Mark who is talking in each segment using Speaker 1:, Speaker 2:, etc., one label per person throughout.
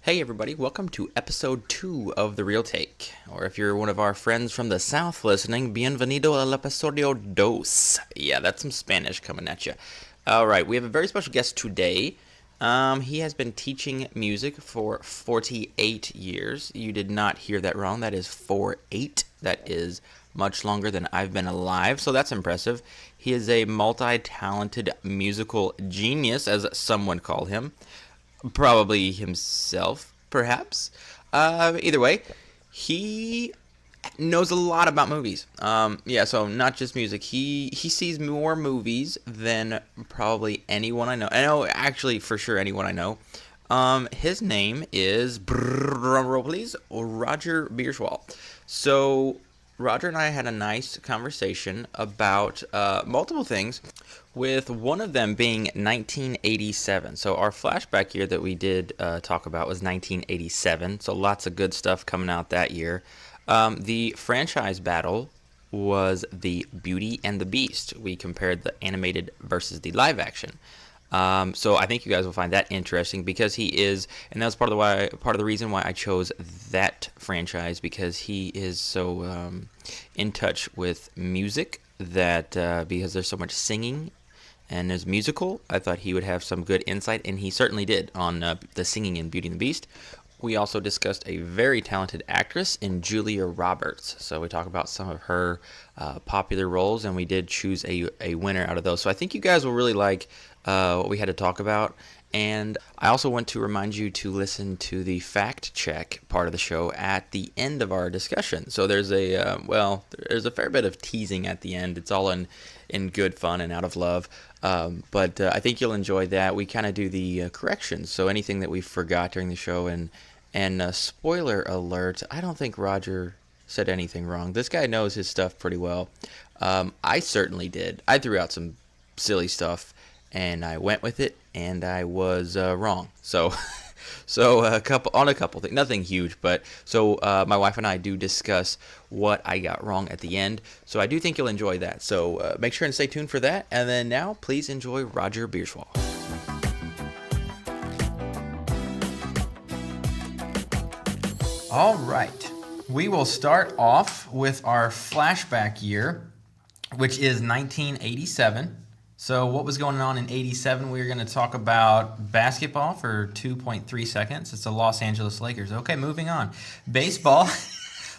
Speaker 1: Hey everybody, welcome to episode 2 of The Real Take. Or if you're one of our friends from the South listening, bienvenido al episodio dos. Yeah, that's some Spanish coming at you. Alright, we have a very special guest today. He has been teaching music for 48 years. You did not hear that wrong. That is 48. That is much longer than I've been alive, so that's impressive. He is a multi-talented musical genius, as some would call him. Probably himself, perhaps. Either way, he knows a lot about movies. So not just music. He sees more movies than probably anyone I know. I know, actually, for sure, anyone I know. His name is, drum roll please, Roger Bierschwal. So Roger and I had a nice conversation about multiple things, with one of them being 1987. So our flashback year that we did talk about was 1987, so lots of good stuff coming out that year. The franchise battle was the Beauty and the Beast. We compared the animated versus the live action. So I think you guys will find that interesting because he is, and that was part of the reason why I chose that franchise, because he is so in touch with music that because there's so much singing and there's musical, I thought he would have some good insight, and he certainly did on the singing in Beauty and the Beast. We also discussed a very talented actress in Julia Roberts. So we talk about some of her popular roles, and we did choose a winner out of those. So I think you guys will really like what we had to talk about. And I also want to remind you to listen to the fact check part of the show at the end of our discussion. So there's there's a fair bit of teasing at the end. It's all in good fun and out of love. But I think you'll enjoy that. We kind of do the corrections. So anything that we forgot during the show, and spoiler alert, I don't think Roger said anything wrong. This guy knows his stuff pretty well. I certainly did. I threw out some silly stuff, and I went with it, and I was wrong. So a couple things, nothing huge, but so my wife and I do discuss what I got wrong at the end. So I do think you'll enjoy that. So make sure and stay tuned for that. And then now, please enjoy Roger Bierschwal. All right, we will start off with our flashback year, which is 1987. So what was going on in 87? We were going to talk about basketball for 2.3 seconds. It's the Los Angeles Lakers. Okay, moving on. Baseball,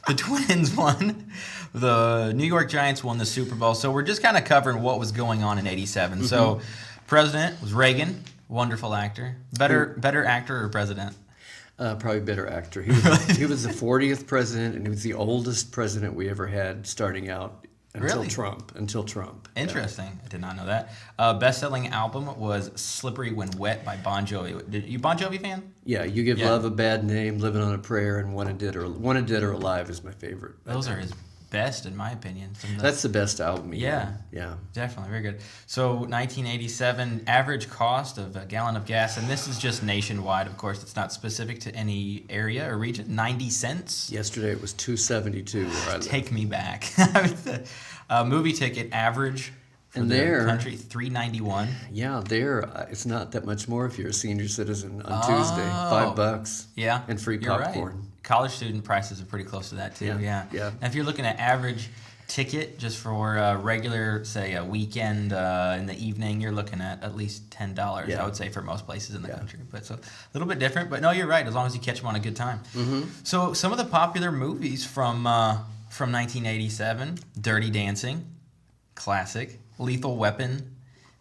Speaker 1: the Twins won. The New York Giants won the Super Bowl. So we're just kind of covering what was going on in 87. Mm-hmm. So president was Reagan, wonderful actor. Better actor or president?
Speaker 2: Probably better actor. He was the 40th president, and he was the oldest president we ever had starting out. Until Trump.
Speaker 1: Interesting. Yeah. I did not know that. Best-selling album was Slippery When Wet by Bon Jovi. You Bon Jovi fan?
Speaker 2: Yeah, You Give Love a Bad Name, Living on a Prayer, and Wanted Dead or Alive is my favorite.
Speaker 1: Those are his best, in my opinion.
Speaker 2: That's the best album.
Speaker 1: Yeah. Definitely. Very good. So 1987, average cost of a gallon of gas, and this is just nationwide, of course. It's not specific to any area or region. 90 cents.
Speaker 2: Yesterday it was $2.72 where I live.
Speaker 1: Take me back. Movie ticket average for the country, $3.91.
Speaker 2: Yeah, it's not that much more if you're a senior citizen on Tuesday. $5.
Speaker 1: Yeah.
Speaker 2: And free popcorn.
Speaker 1: Right. College student prices are pretty close to that too. Yeah. And if you're looking at average ticket just for a regular, say, a weekend in the evening, you're looking at least $10. Yeah. I would say for most places in the country. But so a little bit different. But no, you're right. As long as you catch them on a good time. Mm-hmm. So some of the popular movies from 1987: Dirty Dancing, classic; Lethal Weapon,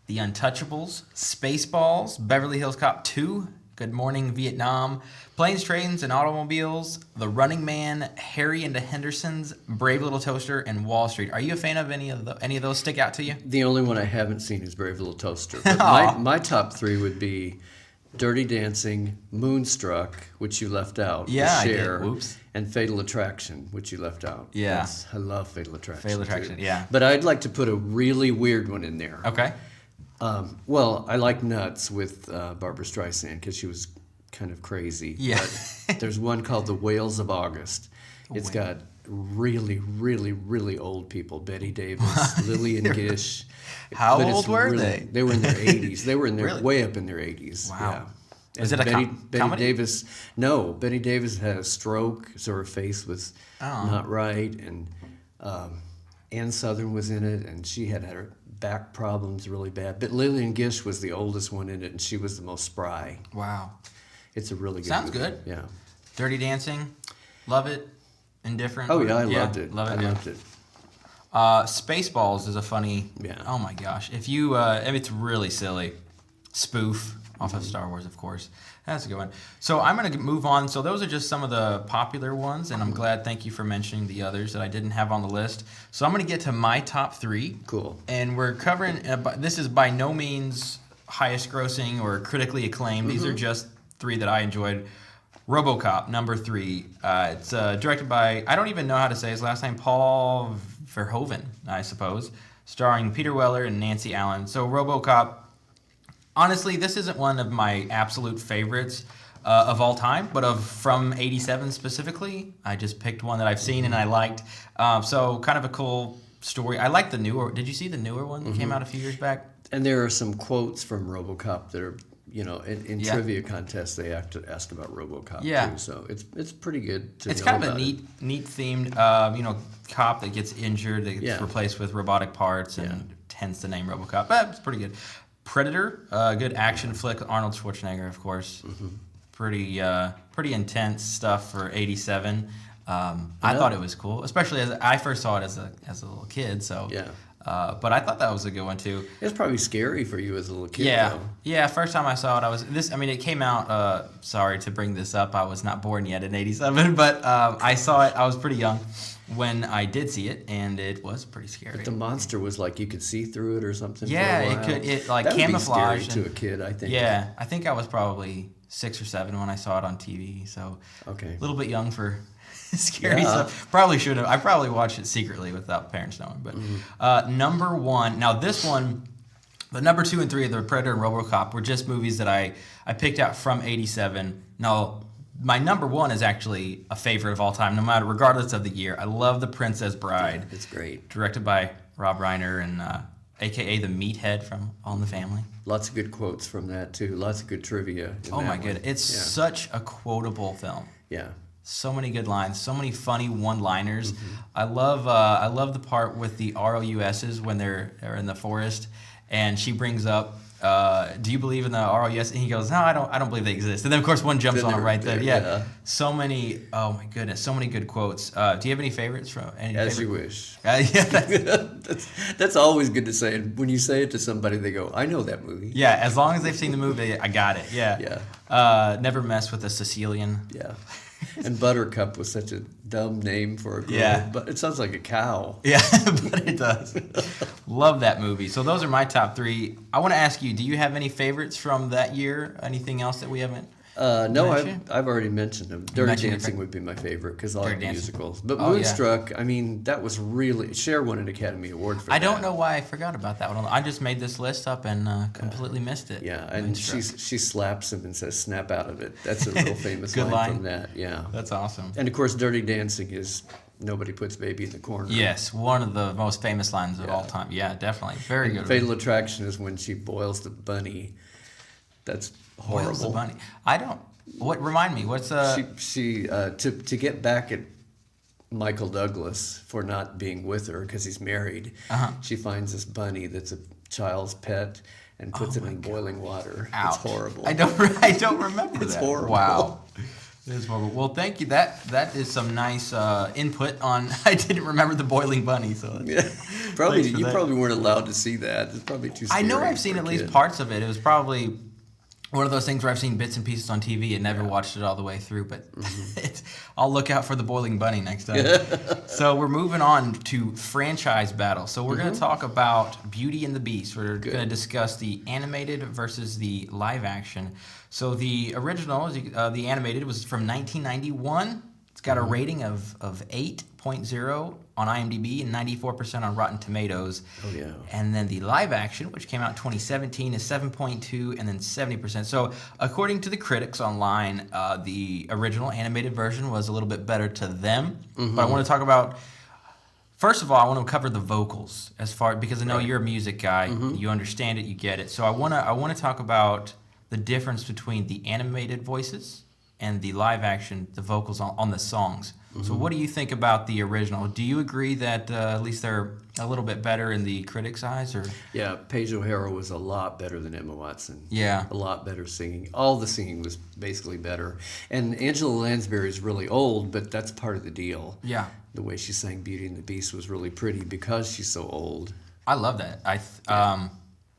Speaker 1: The Untouchables, Spaceballs, Beverly Hills Cop 2, Good Morning Vietnam, Planes, Trains, and Automobiles, The Running Man, Harry and the Hendersons, Brave Little Toaster, and Wall Street. Are you a fan of any of those stick out to you?
Speaker 2: The only one I haven't seen is Brave Little Toaster. But my top three would be Dirty Dancing, Moonstruck, which you left out.
Speaker 1: Yeah,
Speaker 2: I did.
Speaker 1: Whoops.
Speaker 2: And Fatal Attraction, which you left out.
Speaker 1: Yeah.
Speaker 2: I love Fatal Attraction.
Speaker 1: Fatal Attraction, yeah.
Speaker 2: But I'd like to put a really weird one in there.
Speaker 1: Okay.
Speaker 2: I like Nuts with Barbra Streisand because she was kind of crazy.
Speaker 1: Yeah.
Speaker 2: But there's one called The Whales of August. It's got really, really, really old people. Betty Davis, Lillian Gish.
Speaker 1: How old were they?
Speaker 2: They were in their 80s. They were in their
Speaker 1: Really?
Speaker 2: way up in their 80s.
Speaker 1: Wow.
Speaker 2: Yeah.
Speaker 1: Is it a
Speaker 2: Betty
Speaker 1: comedy?
Speaker 2: Davis? No, Betty Davis had a stroke, so her face was
Speaker 1: Oh.
Speaker 2: not right, and Ann Southern was in it, and she had her back problems really bad. But Lillian Gish was the oldest one in it, and she was the most spry.
Speaker 1: Wow.
Speaker 2: It's a really good
Speaker 1: Sounds
Speaker 2: movie.
Speaker 1: good.
Speaker 2: Yeah.
Speaker 1: Dirty Dancing, love it. Indifferent.
Speaker 2: Oh yeah, I loved it.
Speaker 1: Love it.
Speaker 2: I loved it.
Speaker 1: Spaceballs is a funny.
Speaker 2: Yeah.
Speaker 1: Oh my gosh, if you, I mean, it's really silly. Spoof off of Star Wars, of course. That's a good one. So I'm gonna move on. So those are just some of the popular ones, and I'm glad. Thank you for mentioning the others that I didn't have on the list. So I'm gonna get to my top 3.
Speaker 2: Cool.
Speaker 1: And we're covering. This is by no means highest grossing or critically acclaimed. These are just 3 that I enjoyed. RoboCop, number 3. It's directed by, I don't even know how to say his last name, Paul Verhoeven, I suppose, starring Peter Weller and Nancy Allen. So RoboCop, honestly, this isn't one of my absolute favorites of all time, but from '87 specifically. I just picked one that I've seen and I liked. So kind of a cool story. I like the newer. Did you see the newer one that came out a few years back?
Speaker 2: And there are some quotes from RoboCop that are, in
Speaker 1: Yeah.
Speaker 2: trivia contests they ask about RoboCop
Speaker 1: Yeah.
Speaker 2: too. So it's pretty good to
Speaker 1: It's
Speaker 2: know
Speaker 1: kind of a
Speaker 2: about it.
Speaker 1: neat themed, cop that gets injured, that gets
Speaker 2: Yeah.
Speaker 1: replaced with robotic parts, and hence the name RoboCop. But it's pretty good. Predator, good action flick. Arnold Schwarzenegger, of course. Pretty intense stuff for '87. I thought it was cool, especially as I first saw it as a little kid. So
Speaker 2: Yeah.
Speaker 1: But I thought that was a good one too.
Speaker 2: It's probably scary for you as a little kid.
Speaker 1: Yeah,
Speaker 2: though.
Speaker 1: yeah. First time I saw it, it came out. Sorry to bring this up. I was not born yet in '87, but I saw it. I was pretty young when I did see it, and it was pretty scary.
Speaker 2: The monster was like you could see through it or something.
Speaker 1: Yeah,
Speaker 2: for a
Speaker 1: it
Speaker 2: while.
Speaker 1: could. It like
Speaker 2: That would be
Speaker 1: camouflage
Speaker 2: scary to a kid, I think.
Speaker 1: Yeah, I think I was probably 6 or 7 when I saw it on TV. So
Speaker 2: Okay.
Speaker 1: a little bit young for scary
Speaker 2: Yeah.
Speaker 1: stuff. Probably should have. I probably watched it secretly without parents knowing. But number 1. Now this one, the number 2 and 3 of the Predator and RoboCop were just movies that I picked out from '87. Now my number 1 is actually a favorite of all time, no matter regardless of the year. I love The Princess Bride,
Speaker 2: It's great.
Speaker 1: directed by Rob Reiner and AKA the Meathead from All in the Family.
Speaker 2: Lots of good quotes from that too. Lots of good trivia. In
Speaker 1: Oh
Speaker 2: that
Speaker 1: my
Speaker 2: one.
Speaker 1: goodness, it's such a quotable film.
Speaker 2: Yeah.
Speaker 1: So many good lines, so many funny one-liners. I love the part with the ROUSs when they're in the forest, and she brings up, "Do you believe in the ROUS?" And he goes, "No, I don't believe they exist." And then of course one jumps
Speaker 2: Then
Speaker 1: on him
Speaker 2: they're
Speaker 1: right there.
Speaker 2: there,
Speaker 1: Yeah.
Speaker 2: yeah.
Speaker 1: So many. Oh my goodness, so many good quotes. Do you have any favorites from? Any
Speaker 2: As
Speaker 1: favorite?
Speaker 2: you wish.
Speaker 1: Yeah, that's,
Speaker 2: That's always good to say. And when you say it to somebody, they go, "I know that movie."
Speaker 1: yeah. As long as they've seen the movie, I got it. Yeah.
Speaker 2: Yeah.
Speaker 1: Never mess with a Sicilian.
Speaker 2: Yeah. And Buttercup was such a dumb name for a girl.
Speaker 1: Yeah.
Speaker 2: But it sounds like a cow.
Speaker 1: Yeah, but it does. Love that movie. So those are my top 3. I want to ask you, do you have any favorites from that year? Anything else that we haven't?
Speaker 2: No,
Speaker 1: mentioned?
Speaker 2: I've already mentioned them. Dirty
Speaker 1: mentioned your
Speaker 2: Dancing
Speaker 1: fa-
Speaker 2: would be my favorite because I like
Speaker 1: Dirty Dancing.
Speaker 2: musicals. But
Speaker 1: Oh, yeah.
Speaker 2: Moonstruck, I mean, that was really Cher won an Academy Award for that.
Speaker 1: I don't know why I forgot about that one. I just made this list up and completely missed it.
Speaker 2: Yeah, and
Speaker 1: Moonstruck.
Speaker 2: she slaps him and says, "Snap out of it." That's a real famous
Speaker 1: Good
Speaker 2: line
Speaker 1: line.
Speaker 2: from that. Yeah.
Speaker 1: That's awesome.
Speaker 2: And of course, Dirty Dancing is nobody puts baby in the corner.
Speaker 1: Yes, one of the most famous lines of all time. Yeah, definitely. Very good.
Speaker 2: Fatal Attraction is when she boils the bunny. That's horrible.
Speaker 1: Boils the bunny. I don't. What? Remind me. What's
Speaker 2: She to get back at Michael Douglas for not being with her because he's married. She finds this bunny that's a child's pet and puts it in boiling water.
Speaker 1: Ouch.
Speaker 2: It's horrible.
Speaker 1: I don't remember
Speaker 2: It's
Speaker 1: that.
Speaker 2: horrible.
Speaker 1: Wow. It is horrible. Well, thank you. That is some nice input on. I didn't remember the boiling bunny, so.
Speaker 2: Yeah, probably
Speaker 1: Thanks for
Speaker 2: you
Speaker 1: that.
Speaker 2: probably weren't allowed to see that. It's probably too
Speaker 1: I
Speaker 2: scary.
Speaker 1: know I've seen
Speaker 2: for
Speaker 1: at
Speaker 2: a
Speaker 1: least
Speaker 2: kid.
Speaker 1: parts of it. It was probably one of those things where I've seen bits and pieces on TV and never watched it all the way through. But I'll look out for the boiling bunny next time. So we're moving on to franchise battle. So we're going to talk about Beauty and the Beast. We're going to discuss the animated versus the live action. So the original, the animated, was from 1991. It's got a rating of 8.0 on IMDb and 94% on Rotten Tomatoes.
Speaker 2: Oh, yeah.
Speaker 1: And then the live action, which came out in 2017, is 7.2 and then 70%. So according to the critics online, the original animated version was a little bit better to them. But I want to talk about, first of all, I want to cover the vocals because I know you're a music guy. You understand it, you get it. So I want to talk about the difference between the animated voices and the live action, the vocals on the songs. So what do you think about the original? Do you agree that at least they're a little bit better in the critics' eyes? Or
Speaker 2: Yeah, Paige O'Hara was a lot better than Emma Watson.
Speaker 1: Yeah.
Speaker 2: A lot better singing. All the singing was basically better. And Angela Lansbury is really old, but that's part of the deal.
Speaker 1: Yeah.
Speaker 2: The way she sang Beauty and the Beast was really pretty because she's so old.
Speaker 1: I love that.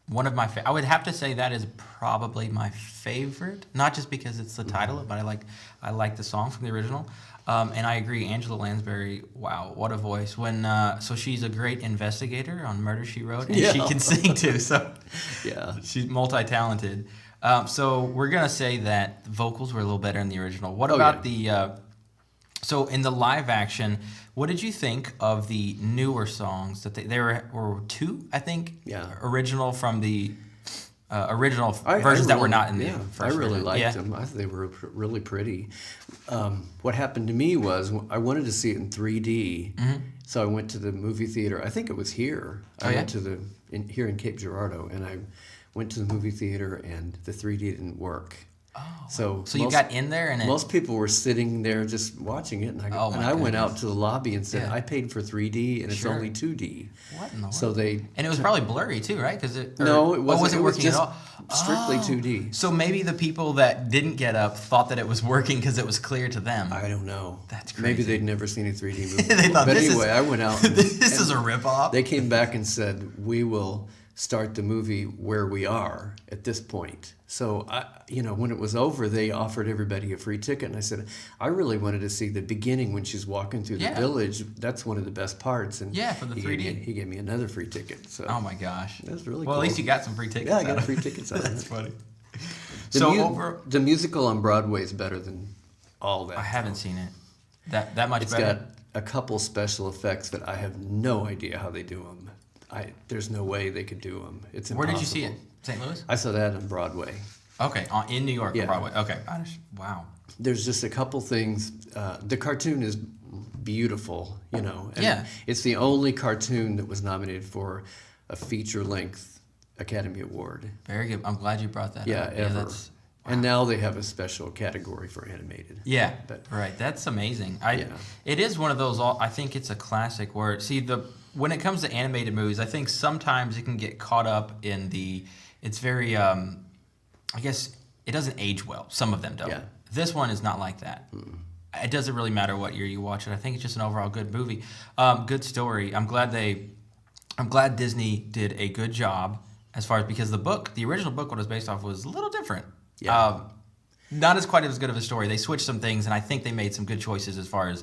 Speaker 1: One of my I would have to say that is probably my favorite, not just because it's the title, but I like the song from the original. And I agree, Angela Lansbury, wow, what a voice. So she's a great investigator on Murder, She Wrote, and she can sing too, so
Speaker 2: Yeah.
Speaker 1: she's multi-talented. So we're going to say that the vocals were a little better in the original. What about so in the live action, what did you think of the newer songs? That there were two, I think, original from the original versions that were not in the first
Speaker 2: I really
Speaker 1: version.
Speaker 2: liked them. I thought they were really pretty. What happened to me was I wanted to see it in 3D, so I went to the movie theater. I think it was here. I went to here in Cape Girardeau, and I went to the movie theater, and the 3D didn't work.
Speaker 1: Oh,
Speaker 2: so
Speaker 1: you got in there, and
Speaker 2: most people were sitting there just watching it, and I went out to the lobby and said, "I paid for 3D, and it's only 2D."
Speaker 1: What in the world?
Speaker 2: So
Speaker 1: and it was probably blurry too, right?
Speaker 2: No, it wasn't.
Speaker 1: Was it working
Speaker 2: just
Speaker 1: at all?
Speaker 2: Strictly 2D.
Speaker 1: So maybe the people that didn't get up thought that it was working because it was clear to them.
Speaker 2: I don't know.
Speaker 1: That's crazy.
Speaker 2: Maybe they'd never seen a 3D movie.
Speaker 1: They thought,
Speaker 2: but anyway, I went out.
Speaker 1: This is a ripoff.
Speaker 2: They came back and said, "We will start the movie where we are at this point." So, when it was over, they offered everybody a free ticket. And I said, I really wanted to see the beginning when she's walking through the village. That's one of the best parts. And
Speaker 1: for the 3D.
Speaker 2: He gave me another free ticket. So
Speaker 1: oh, my gosh.
Speaker 2: That was really
Speaker 1: cool.
Speaker 2: cool.
Speaker 1: At least you got some free tickets.
Speaker 2: Yeah, I got free tickets out of it.
Speaker 1: That's funny.
Speaker 2: The musical on Broadway is better than all that.
Speaker 1: I haven't seen it. That much better?
Speaker 2: It's got a couple special effects that I have no idea how they do them. There's no way they could do them. It's impossible.
Speaker 1: Where did you see it? St. Louis?
Speaker 2: I saw that on Broadway.
Speaker 1: Okay, in New York on Broadway. Okay, wow.
Speaker 2: There's just a couple things. The cartoon is beautiful, And it's the only cartoon that was nominated for a feature-length Academy Award.
Speaker 1: Very good. I'm glad you brought that up.
Speaker 2: Yeah, ever. And now they have a special category for animated.
Speaker 1: Yeah, right. That's amazing. It is one of those. I think it's a classic where when it comes to animated movies, I think sometimes it can get caught up in it's very. I guess it doesn't age well. Some of them don't.
Speaker 2: Yeah.
Speaker 1: This one is not like that. It doesn't really matter what year you watch it. I think it's just an overall good movie. Good story. I'm glad Disney did a good job as far as, because the original book, what it was based off, was a little different.
Speaker 2: Yeah.
Speaker 1: Not as quite as good of a story. They switched some things, and I think they made some good choices as far as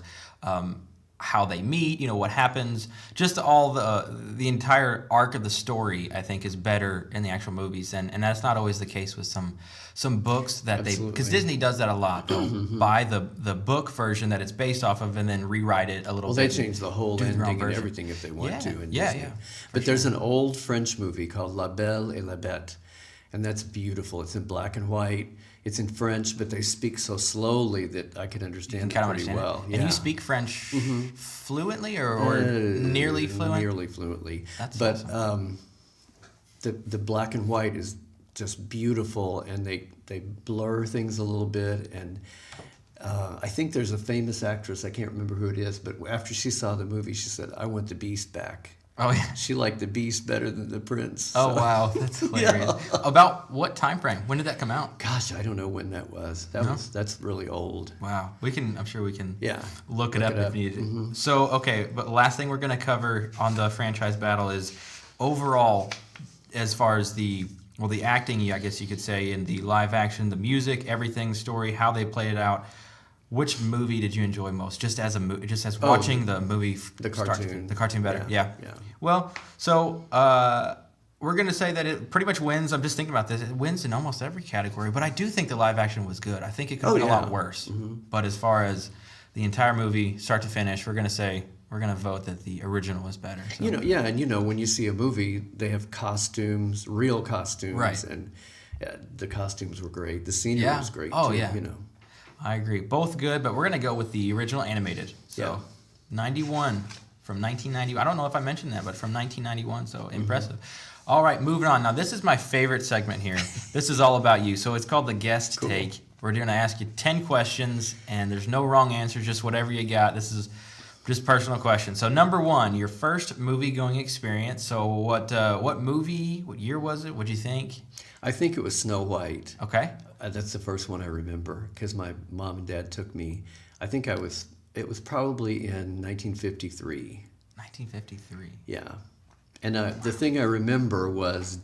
Speaker 1: how they meet, what happens. Just all the entire arc of the story, I think, is better in the actual movies, and that's not always the case with some books that because Disney does that a lot. They'll buy the book version that it's based off of and then rewrite it a little bit.
Speaker 2: Well, they change the whole ending and everything if they want to. But there's an old French movie called La Belle et la Bête, and that's beautiful. It's in black and white. It's in French, but they speak so slowly that I can understand it pretty well.
Speaker 1: And you speak French fluently or nearly fluent?
Speaker 2: Nearly fluently.
Speaker 1: That's
Speaker 2: awesome. The black and white is just beautiful, and they blur things a little bit. And I think there's a famous actress, I can't remember who it is, but after she saw the movie, she said, "I want the Beast back."
Speaker 1: Oh, yeah.
Speaker 2: She liked the Beast better than the Prince.
Speaker 1: Oh, wow. That's hilarious. About what time frame? When did that come out?
Speaker 2: Gosh, I don't know when that was. That's really old.
Speaker 1: Wow. I'm sure we can look it up if needed.
Speaker 2: Mm-hmm.
Speaker 1: So, okay, but the last thing we're going to cover on the franchise battle is overall, as far as the acting, I guess you could say, in the live action, the music, everything, story, how they played it out. Which movie did you enjoy most? Just as watching the movie,
Speaker 2: the cartoon,
Speaker 1: the cartoon better. Yeah. Well, so we're gonna say that it pretty much wins. I'm just thinking about this. It wins in almost every category, but I do think the live action was good. I think it could have been a lot worse. But as far as the entire movie, start to finish, we're gonna vote that the original was better. So.
Speaker 2: And when you see a movie, they have costumes, real costumes,
Speaker 1: right?
Speaker 2: And the costumes were great. The scenery was great.
Speaker 1: Oh
Speaker 2: too,
Speaker 1: yeah. I agree. Both good, but we're going to go with the original animated. So 91 from 1990. I don't know if I mentioned that, but from 1991, so impressive. All right, moving on. Now, this is my favorite segment here. This is all about you. So it's called the Guest Take. We're going to ask you 10 questions, and there's no wrong answers, just whatever you got. This is just personal questions. So number 1, your first movie-going experience. So what movie, what year was it? What'd you think?
Speaker 2: I think it was Snow White.
Speaker 1: Okay.
Speaker 2: That's the first one I remember because my mom and dad took me. I think it was probably in 1953.
Speaker 1: 1953.
Speaker 2: Yeah. And the thing I remember was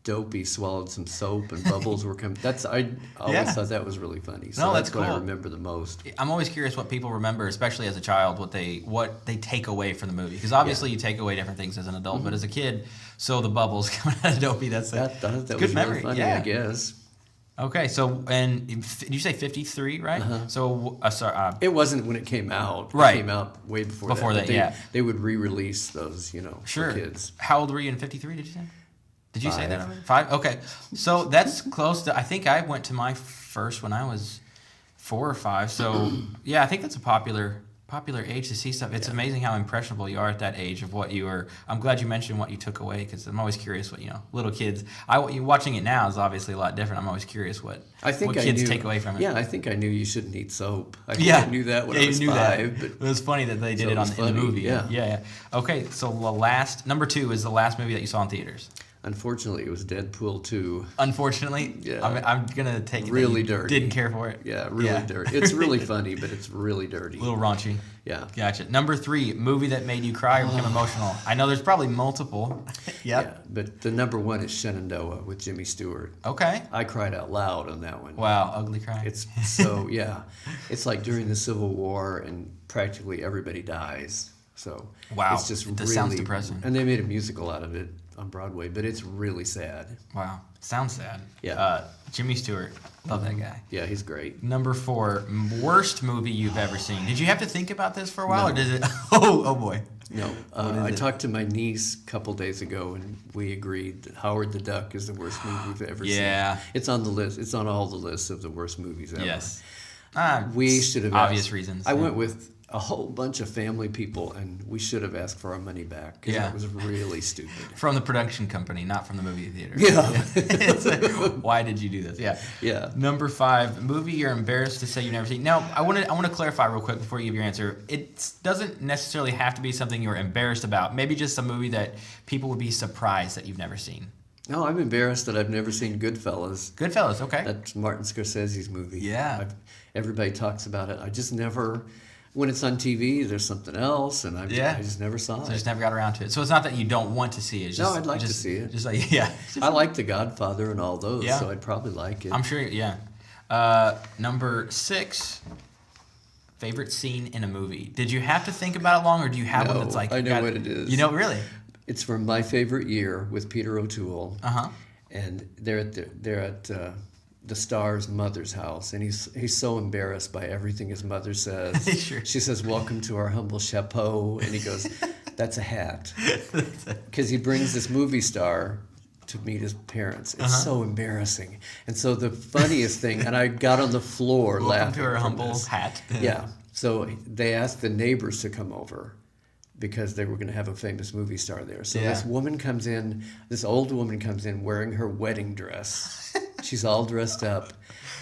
Speaker 2: Dopey swallowed some soap and bubbles were coming. I always thought that was really funny. So
Speaker 1: no, that's
Speaker 2: what
Speaker 1: cool.
Speaker 2: I remember the most.
Speaker 1: I'm always curious what people remember, especially as a child, what they take away from the movie. Because obviously you take away different things as an adult, but as a kid, so the bubbles coming out of Dopey, that
Speaker 2: good
Speaker 1: was
Speaker 2: memory. Really funny, I guess.
Speaker 1: Okay, so, and did you say 53, right?
Speaker 2: Uh-huh.
Speaker 1: So, sorry.
Speaker 2: It wasn't when it came out.
Speaker 1: Right.
Speaker 2: It came out way before that.
Speaker 1: Before that,
Speaker 2: They would re-release those,
Speaker 1: sure.
Speaker 2: for kids.
Speaker 1: How old were you in 53, did you say? Did you
Speaker 2: 5.
Speaker 1: say that already? 5? Okay. So that's close to, I think I went to my first when I was 4 or 5. So, yeah, I think that's a popular age to see stuff. It's amazing how impressionable you are at that age of what you were. I'm glad you mentioned what you took away because I'm always curious what, little kids. Watching it now is obviously a lot different. I'm always curious what kids take away from it.
Speaker 2: Yeah, I think I knew you shouldn't eat soap. I knew that when I was 5. But
Speaker 1: it was funny that they did it in the movie. Yeah. Okay, so number 2 is the last movie that you saw in theaters.
Speaker 2: Unfortunately, it was Deadpool 2.
Speaker 1: Unfortunately?
Speaker 2: Yeah.
Speaker 1: I'm going to take it
Speaker 2: really dirty.
Speaker 1: Didn't care for it?
Speaker 2: Yeah, really dirty. It's really funny, but it's really dirty.
Speaker 1: A little raunchy.
Speaker 2: Yeah.
Speaker 1: Gotcha. Number 3, movie that made you cry or become emotional. I know there's probably multiple.
Speaker 2: Yeah, but the number 1 is Shenandoah with Jimmy Stewart.
Speaker 1: Okay.
Speaker 2: I cried out loud on that one.
Speaker 1: Wow, ugly cry.
Speaker 2: It's so, it's like during the Civil War and practically everybody dies. So
Speaker 1: wow,
Speaker 2: it's just
Speaker 1: that sounds depressing.
Speaker 2: And they made a musical out of it on Broadway, but it's really sad.
Speaker 1: Wow, sounds sad.
Speaker 2: Yeah.
Speaker 1: Jimmy Stewart, love that guy.
Speaker 2: Yeah, he's great.
Speaker 1: Number 4, worst movie you've ever seen. Did you have to think about this for a while,
Speaker 2: No.
Speaker 1: or did it? Oh boy.
Speaker 2: No, I talked to my niece a couple days ago, and we agreed that Howard the Duck is the worst movie we've ever seen.
Speaker 1: Yeah.
Speaker 2: It's on the list. It's on all the lists of the worst movies ever.
Speaker 1: Yes.
Speaker 2: We should have
Speaker 1: obvious
Speaker 2: asked,
Speaker 1: reasons.
Speaker 2: I went with a whole bunch of family people, and we should have asked for our money back because it was really stupid.
Speaker 1: From the production company, not from the movie theater.
Speaker 2: Yeah.
Speaker 1: Why did you do this? Yeah.
Speaker 2: Yeah.
Speaker 1: Number 5, movie you're embarrassed to say you've never seen. Now, I want to clarify real quick before you give your answer. It doesn't necessarily have to be something you're embarrassed about. Maybe just a movie that people would be surprised that you've never seen.
Speaker 2: No, I'm embarrassed that I've never seen Goodfellas.
Speaker 1: Goodfellas, okay.
Speaker 2: That's Martin Scorsese's movie.
Speaker 1: Yeah.
Speaker 2: Everybody talks about it. I just never... When it's on TV, there's something else, and I just never saw it.
Speaker 1: So just never got around to it. So it's not that you don't want to see it. It's just,
Speaker 2: no, I'd like to see it.
Speaker 1: Just like,
Speaker 2: I like The Godfather and all those,
Speaker 1: Yeah.
Speaker 2: so I'd probably like it.
Speaker 1: I'm sure, yeah. Number 6, favorite scene in a movie. Did you have to think about it long, or do you have one that's like...
Speaker 2: I know what it is.
Speaker 1: You know, really?
Speaker 2: It's from My Favorite Year with Peter O'Toole.
Speaker 1: Uh-huh.
Speaker 2: And they're at the star's mother's house, and he's so embarrassed by everything his mother says.
Speaker 1: Sure.
Speaker 2: She says, "Welcome to our humble chapeau," and he goes, "That's a hat," because he brings this movie star to meet his parents. It's so embarrassing. And so the funniest thing, and I got on the floor laughing.
Speaker 1: Welcome to our
Speaker 2: from
Speaker 1: humble
Speaker 2: this.
Speaker 1: hat.
Speaker 2: Yeah. So they asked the neighbors to come over because they were going to have a famous movie star there. So this old woman comes in wearing her wedding dress. She's all dressed up.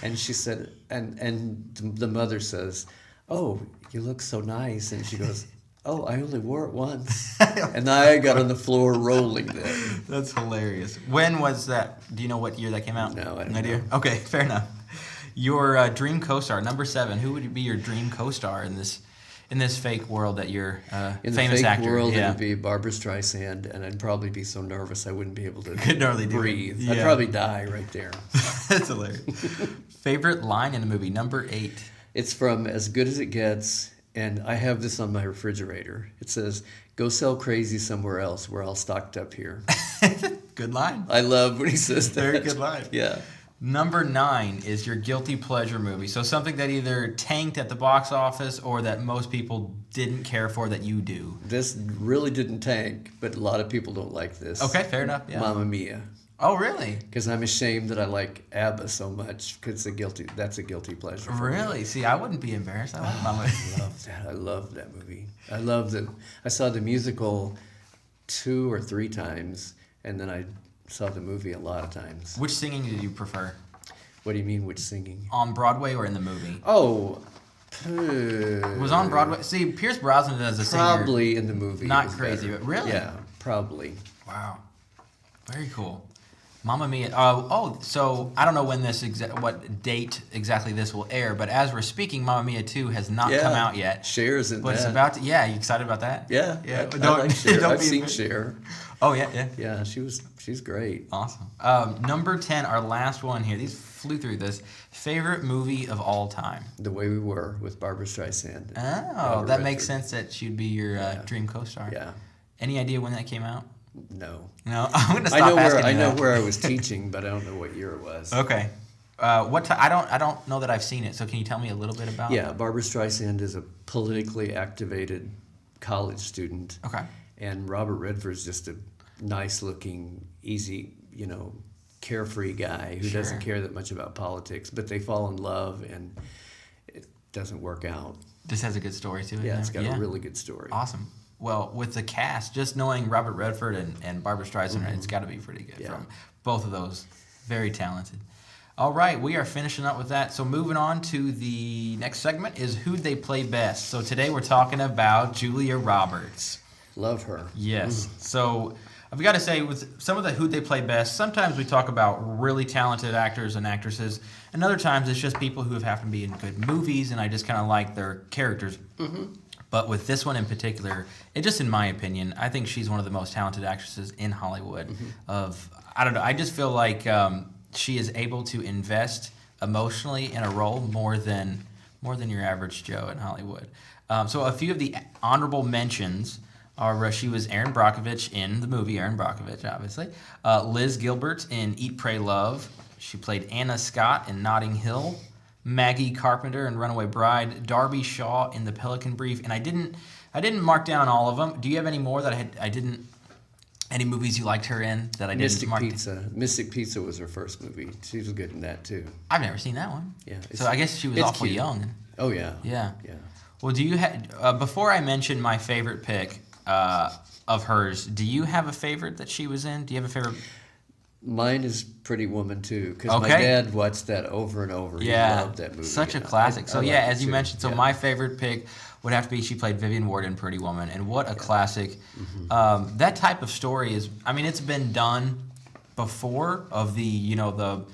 Speaker 2: And she said, and the mother says, "Oh, you look so nice." And she goes, "Oh, I only wore it once." And I got on the floor rolling then.
Speaker 1: That's hilarious. When was that? Do you know what year that came out?
Speaker 2: No, I don't
Speaker 1: know. Okay, fair enough. Your dream co-star, number 7. Who would be your dream co-star in this fake world that you're
Speaker 2: in
Speaker 1: famous
Speaker 2: the fake
Speaker 1: actor?
Speaker 2: world, it would be Barbra Streisand, and I'd probably be so nervous I wouldn't be able to
Speaker 1: Could hardly
Speaker 2: breathe.
Speaker 1: do it.
Speaker 2: I'd
Speaker 1: Yeah.
Speaker 2: probably die right there.
Speaker 1: That's hilarious. Favorite line in the movie, number 8.
Speaker 2: It's from As Good as It Gets, and I have this on my refrigerator. It says, "Go sell crazy somewhere else. We're all stocked up here."
Speaker 1: Good line.
Speaker 2: I love when he says that.
Speaker 1: Very good line.
Speaker 2: Yeah.
Speaker 1: Number 9 is your guilty pleasure movie. So something that either tanked at the box office or that most people didn't care for that you do.
Speaker 2: This really didn't tank, but a lot of people don't like this.
Speaker 1: Okay, fair enough. Yeah.
Speaker 2: Mamma Mia.
Speaker 1: Oh, really?
Speaker 2: Because I'm ashamed that I like ABBA so much. Because that's a guilty pleasure. For
Speaker 1: Really?
Speaker 2: Me.
Speaker 1: See, I wouldn't be embarrassed. I like Mama.
Speaker 2: I love that movie. I love that. I saw the musical 2 or 3 times, and then I saw the movie a lot of times.
Speaker 1: Which singing did you prefer?
Speaker 2: What do you mean, which singing?
Speaker 1: On Broadway or in the movie?
Speaker 2: Oh,
Speaker 1: it was on Broadway. See, Pierce Brosnan as a singer.
Speaker 2: Probably in the movie.
Speaker 1: Not crazy, but really?
Speaker 2: Yeah, probably.
Speaker 1: Wow, very cool. Mamma Mia. So I don't know when what date exactly this will air, but as we're speaking, Mamma Mia 2 has not come out yet.
Speaker 2: Cher's in
Speaker 1: but
Speaker 2: that.
Speaker 1: it's about to. Yeah, you excited about that?
Speaker 2: Yeah,
Speaker 1: yeah.
Speaker 2: I like Cher. I've seen Cher.
Speaker 1: Oh yeah.
Speaker 2: Yeah, she's great.
Speaker 1: Awesome. Number 10, our last one here. These flew through this. Favorite movie of all time?
Speaker 2: The Way We Were with Barbra Streisand.
Speaker 1: Oh, that makes sense that she'd be your dream co-star.
Speaker 2: Yeah.
Speaker 1: Any idea when that came out?
Speaker 2: No.
Speaker 1: No, I'm gonna stop asking.
Speaker 2: I know where I was teaching, but I don't know what year it was.
Speaker 1: Okay. I don't know that I've seen it. So can you tell me a little bit about?
Speaker 2: Yeah, Barbra Streisand is a politically activated college student.
Speaker 1: Okay.
Speaker 2: And Robert Redford's just a nice-looking, easy, carefree guy who doesn't care that much about politics. But they fall in love, and it doesn't work out.
Speaker 1: This has a good story to it.
Speaker 2: Yeah, it's got a really good story.
Speaker 1: Awesome. Well, with the cast, just knowing Robert Redford and Barbra Streisand, it's got to be pretty good from both of those. Very talented. All right, we are finishing up with that. So moving on to the next segment is Who'd They Play Best? So today we're talking about Julia Roberts.
Speaker 2: Love her.
Speaker 1: Yes. So I've got to say, with some of the Who'd They Play Best, sometimes we talk about really talented actors and actresses, and other times it's just people who have happened to be in good movies, and I just kind of like their characters. But with this one in particular, in my opinion, I think she's one of the most talented actresses in Hollywood. I don't know, I just feel like she is able to invest emotionally in a role more than your average Joe in Hollywood. So a few of the honorable mentions are she was Erin Brockovich in the movie Erin Brockovich, obviously. Liz Gilbert in Eat, Pray, Love. She played Anna Scott in Notting Hill. Maggie Carpenter in Runaway Bride, Darby Shaw in The Pelican Brief, and I didn't mark down all of them. Do you have any more that I didn't? Any movies you liked her in that I didn't mark?
Speaker 2: Mystic Pizza was her first movie. She was good in that too.
Speaker 1: I've never seen that one.
Speaker 2: Yeah.
Speaker 1: So I guess she was awful young.
Speaker 2: Oh yeah.
Speaker 1: Yeah.
Speaker 2: Yeah.
Speaker 1: Well, do you before I mention my favorite pick of hers, do you have a favorite that she was in? Do you have a favorite?
Speaker 2: Mine is Pretty Woman too, because my dad watched that over and over.
Speaker 1: Yeah,
Speaker 2: he loved that movie.
Speaker 1: Such a classic. So yeah, as you mentioned, my favorite pick would have to be she played Vivian Ward in Pretty Woman, and what a classic. That type of story is, it's been done before of the the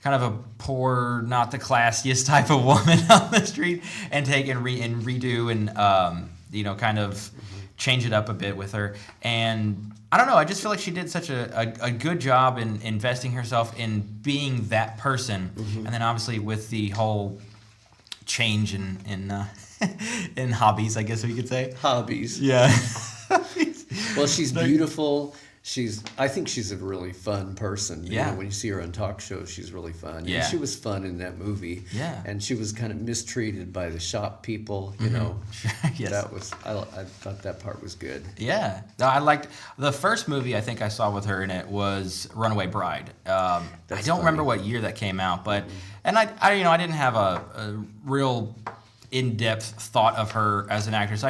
Speaker 1: kind of a poor, not the classiest type of woman on the street, and take and redo and kind of change it up a bit with her. And I don't know, I just feel like she did such a good job in investing herself in being that person. And then obviously with the whole change in hobbies, I guess we could say.
Speaker 2: Hobbies.
Speaker 1: Yeah.
Speaker 2: Well, she's beautiful. I think she's a really fun person. You know, when you see her on talk shows, she's really fun.
Speaker 1: Yeah.
Speaker 2: And she was fun in that movie.
Speaker 1: Yeah.
Speaker 2: And she was kind of mistreated by the shop people, you know.
Speaker 1: Yes.
Speaker 2: I thought that part was good.
Speaker 1: Yeah. I liked the first movie I think I saw with her in it was Runaway Bride. I don't remember what year that came out, but and I didn't have a real in-depth thought of her as an actress.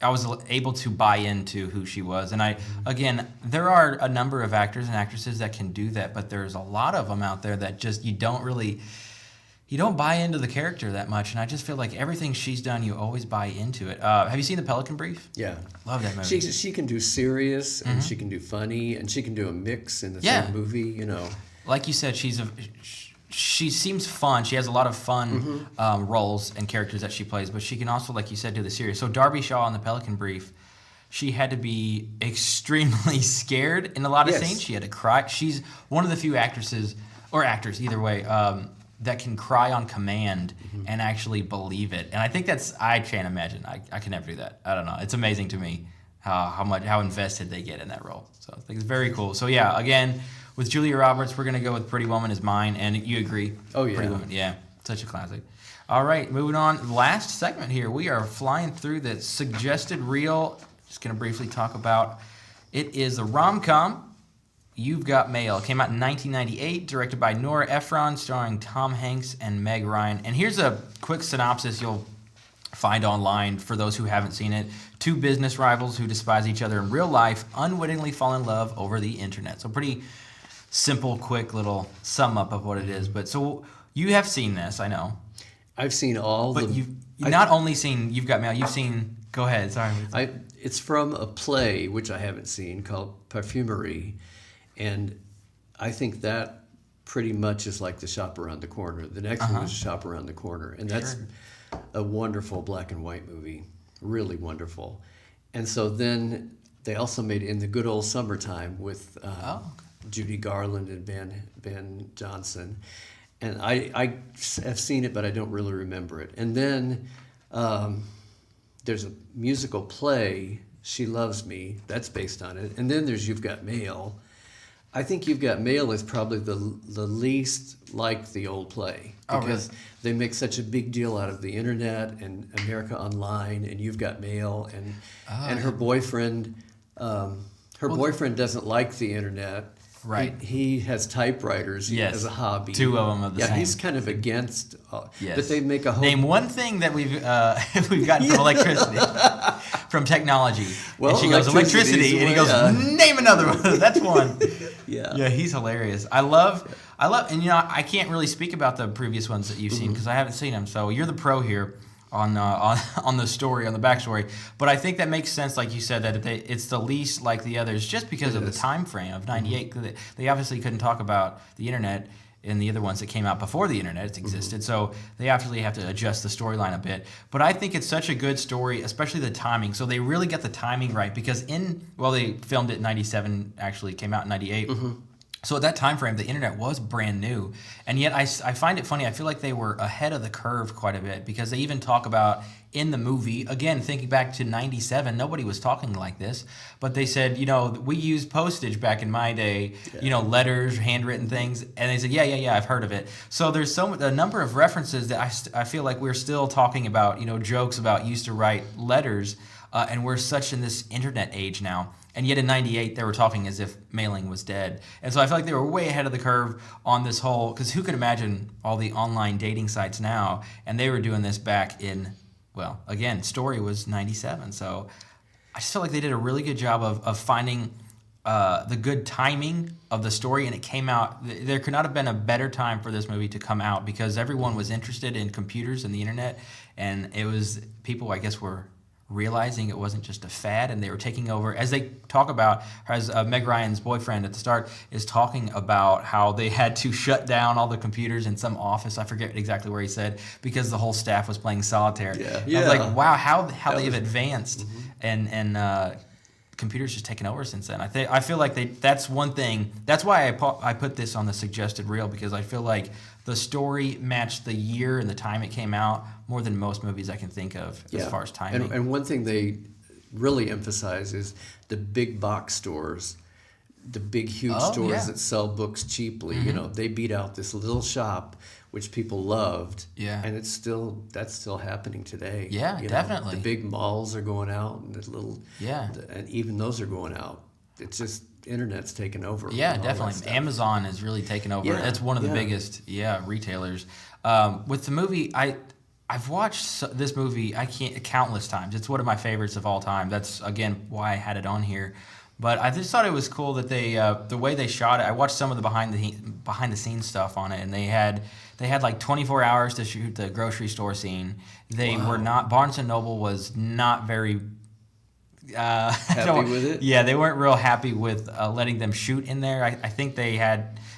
Speaker 1: I was able to buy into who she was. And again, there are a number of actors and actresses that can do that, but there's a lot of them out there that just, you don't buy into the character that much. And I just feel like everything she's done, you always buy into it. Have you seen The Pelican Brief?
Speaker 2: Yeah.
Speaker 1: Love that movie.
Speaker 2: She can do serious, and she can do funny, and she can do a mix in the same movie, you know.
Speaker 1: Like you said, she seems fun. She has a lot of fun roles and characters that she plays, but she can also, like you said, do the serious. So Darby Shaw in The Pelican Brief, she had to be extremely scared in a lot of scenes. She had to cry. She's one of the few actresses, or actors, either way, that can cry on command and actually believe it. And I think I can't imagine. I can never do that. I don't know. It's amazing to me how invested they get in that role. So I think it's very cool. So yeah, again, with Julia Roberts, we're going to go with Pretty Woman as mine, and you agree?
Speaker 2: Oh, yeah.
Speaker 1: Pretty Woman, yeah. Such a classic. All right, moving on. Last segment here. We are flying through the suggested reel. Just going to briefly talk about it. Is a rom-com.
Speaker 3: You've Got Mail. It came out in 1998, directed by Nora Ephron, starring Tom Hanks and Meg Ryan. And here's a quick synopsis you'll find online for those who haven't seen it. Two business rivals who despise each other in real life unwittingly fall in love over the internet. So pretty simple, quick little sum up of what it is. But so you have seen this, I know.
Speaker 2: I've seen all
Speaker 3: But
Speaker 2: the...
Speaker 3: you've not only seen You've Got Mail, you've seen... Go ahead, sorry.
Speaker 2: It's from a play, which I haven't seen, called Perfumery. And I think that pretty much is like The Shop Around the Corner. The next one was Shop Around the Corner. And that's a wonderful black and white movie. Really wonderful. And so then they also made In the Good Old Summertime with Judy Garland and Ben Johnson. And I have seen it, but I don't really remember it. And then there's a musical play, She Loves Me, that's based on it. And then there's You've Got Mail. I think You've Got Mail is probably the least like the old play, because they make such a big deal out of the internet and America Online and You've Got Mail, and her boyfriend boyfriend doesn't like the internet.
Speaker 3: Right.
Speaker 2: He has typewriters as a hobby.
Speaker 3: Two of them are the same.
Speaker 2: Yeah, he's kind of against. But they make a whole...
Speaker 3: Name one thing that we've gotten from electricity, from technology.
Speaker 2: Well,
Speaker 3: and she goes, electricity, and he goes, name another one. That's one.
Speaker 2: Yeah,
Speaker 3: he's hilarious. I love, and I can't really speak about the previous ones that you've seen because I haven't seen them. So you're the pro here on the story, on the backstory. But I think that makes sense, like you said, that it's the least like the others, just because of the time frame of '98. They obviously couldn't talk about the internet in the other ones that came out before the internet existed, so they obviously have to adjust the storyline a bit. But I think it's such a good story, especially the timing. So they really get the timing right, because they filmed it in '97, actually came out in '98. So at that time frame, the internet was brand new. And yet I find it funny. I feel like they were ahead of the curve quite a bit, because they even talk about in the movie, again, thinking back to 97, nobody was talking like this. But they said, we used postage back in my day, letters, handwritten things. And they said, yeah, I've heard of it. So there's a number of references that I feel like we're still talking about, jokes about used to write letters. And we're such in this internet age now. And yet in '98, they were talking as if mailing was dead. And so I feel like they were way ahead of the curve on this whole, because who could imagine all the online dating sites now? And they were doing this back in, well, again, story was '97. So I just feel like they did a really good job of finding the good timing of the story. And it came out, there could not have been a better time for this movie to come out, because everyone was interested in computers and the internet. And it was, people, I guess, were realizing it wasn't just a fad, and they were taking over. As they talk about, as Meg Ryan's boyfriend at the start is talking about how they had to shut down all the computers in some office, I forget exactly where he said, because the whole staff was playing solitaire. I was like, wow, how they've advanced, and computers just taken over since then. I feel like that's one thing. That's why I put this on the suggested reel, because I feel like the story matched the year and the time it came out more than most movies I can think of as far as timing.
Speaker 2: And one thing they really emphasize is the big box stores, the big, huge stores that sell books cheaply. They beat out this little shop, which people loved. Yeah. And that's still happening today.
Speaker 3: Yeah, definitely.
Speaker 2: The big malls are going out, and the little... Yeah. And even those are going out. It's just... internet's taken over.
Speaker 3: Yeah, definitely. Amazon has really taken over. Yeah, that's one of the biggest retailers. With the movie, I've watched this movie countless times. It's one of my favorites of all time. That's, again, why I had it on here. But I just thought it was cool that they the way they shot it. I watched some of the behind the scenes stuff on it, and they had like 24 hours to shoot the grocery store scene. They were not, Barnes and Noble was not very
Speaker 2: happy with it.
Speaker 3: Yeah, they weren't real happy with letting them shoot in there. I think they